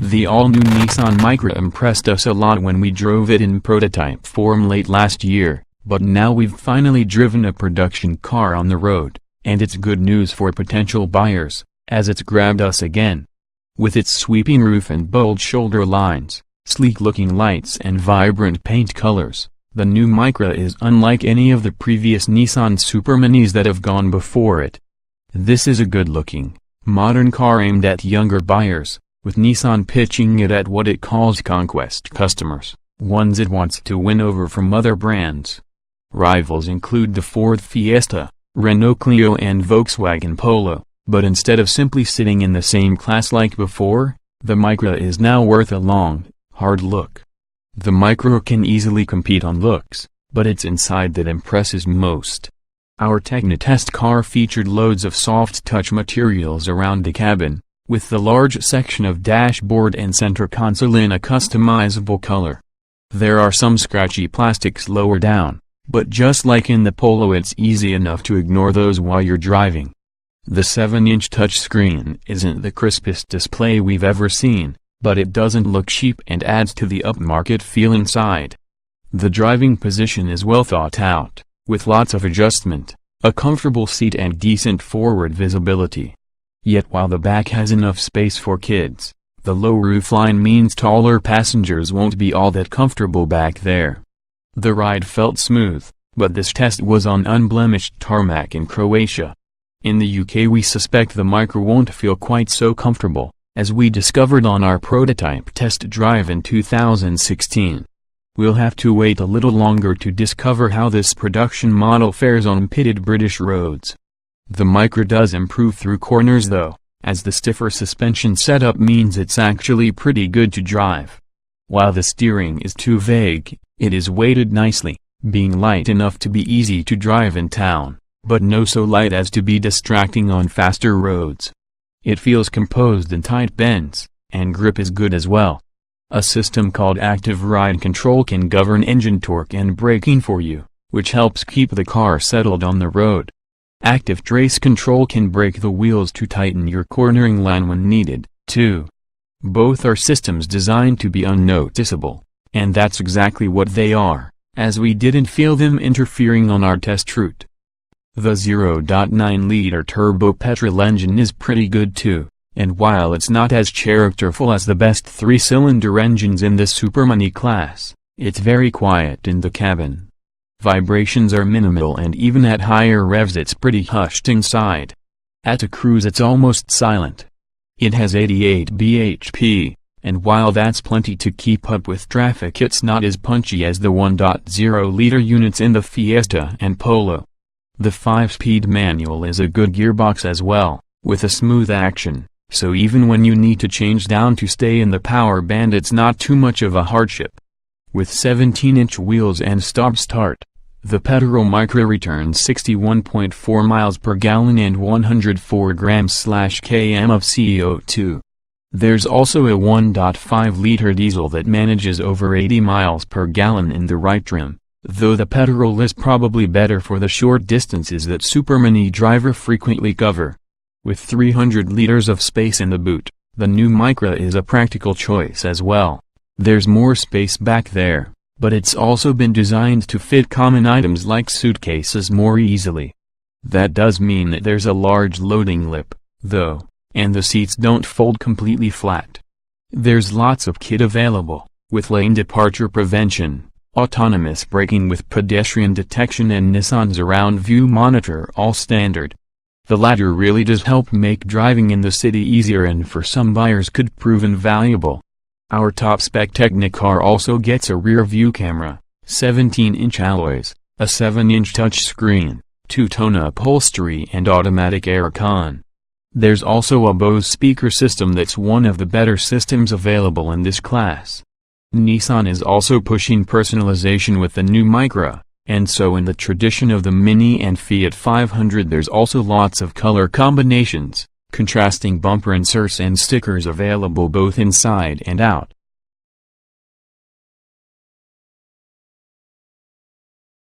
The all-new Nissan Micra impressed us a lot when we drove it in prototype form late last year, but now we've finally driven a production car on the road, and it's good news for potential buyers, as it's grabbed us again. With its sweeping roof and bold shoulder lines, sleek-looking lights and vibrant paint colors, the new Micra is unlike any of the previous Nissan superminis that have gone before it. This is a good-looking, modern car aimed at younger buyers, with Nissan pitching it at what it calls conquest customers, ones it wants to win over from other brands. Rivals include the Ford Fiesta, Renault Clio and Volkswagen Polo, but instead of simply sitting in the same class like before, the Micra is now worth a long, hard look. The Micra can easily compete on looks, but it's inside that impresses most. Our Technotest car featured loads of soft-touch materials around the cabin, with the large section of dashboard and center console in a customizable color. There are some scratchy plastics lower down, but just like in the Polo, it's easy enough to ignore those while you're driving. The 7-inch touchscreen isn't the crispest display we've ever seen, but it doesn't look cheap and adds to the upmarket feel inside. The driving position is well thought out, with lots of adjustment, a comfortable seat and decent forward visibility. Yet while the back has enough space for kids, the low roofline means taller passengers won't be all that comfortable back there. The ride felt smooth, but this test was on unblemished tarmac in Croatia. In the UK we suspect the Micra won't feel quite so comfortable, as we discovered on our prototype test drive in 2016. We'll have to wait a little longer to discover how this production model fares on pitted British roads. The Micra does improve through corners though, as the stiffer suspension setup means it's actually pretty good to drive. While the steering is too vague, it is weighted nicely, being light enough to be easy to drive in town, but no so light as to be distracting on faster roads. It feels composed in tight bends, and grip is good as well. A system called Active Ride Control can govern engine torque and braking for you, which helps keep the car settled on the road. Active Trace Control can brake the wheels to tighten your cornering line when needed, too. Both are systems designed to be unnoticeable, and that's exactly what they are, as we didn't feel them interfering on our test route. The 0.9-liter turbo petrol engine is pretty good too, and while it's not as characterful as the best 3-cylinder engines in the supermini class, it's very quiet in the cabin. Vibrations are minimal and even at higher revs it's pretty hushed inside. At a cruise it's almost silent. It has 88 bhp, and while that's plenty to keep up with traffic, it's not as punchy as the 1.0-liter units in the Fiesta and Polo. The 5-speed manual is a good gearbox as well, with a smooth action, so even when you need to change down to stay in the power band it's not too much of a hardship. With 17-inch wheels and stop-start, the petrol Micra returns 61.4 miles per gallon and 104 grams/km of CO2. There's also a 1.5-liter diesel that manages over 80 miles per gallon in the right trim, though the petrol is probably better for the short distances that supermini drivers frequently cover. With 300 liters of space in the boot, the new Micra is a practical choice as well. There's more space back there, but it's also been designed to fit common items like suitcases more easily. That does mean that there's a large loading lip, though, and the seats don't fold completely flat. There's lots of kit available, with lane departure prevention, autonomous braking with pedestrian detection and Nissan's Around View monitor all standard. The latter really does help make driving in the city easier and for some buyers could prove invaluable. Our top-spec Technicar also gets a rear-view camera, 17-inch alloys, a 7-inch touchscreen, two-tone upholstery and automatic aircon. There's also a Bose speaker system that's one of the better systems available in this class. Nissan is also pushing personalization with the new Micra, and so in the tradition of the Mini and Fiat 500 there's also lots of color combinations, contrasting bumper inserts and stickers available both inside and out.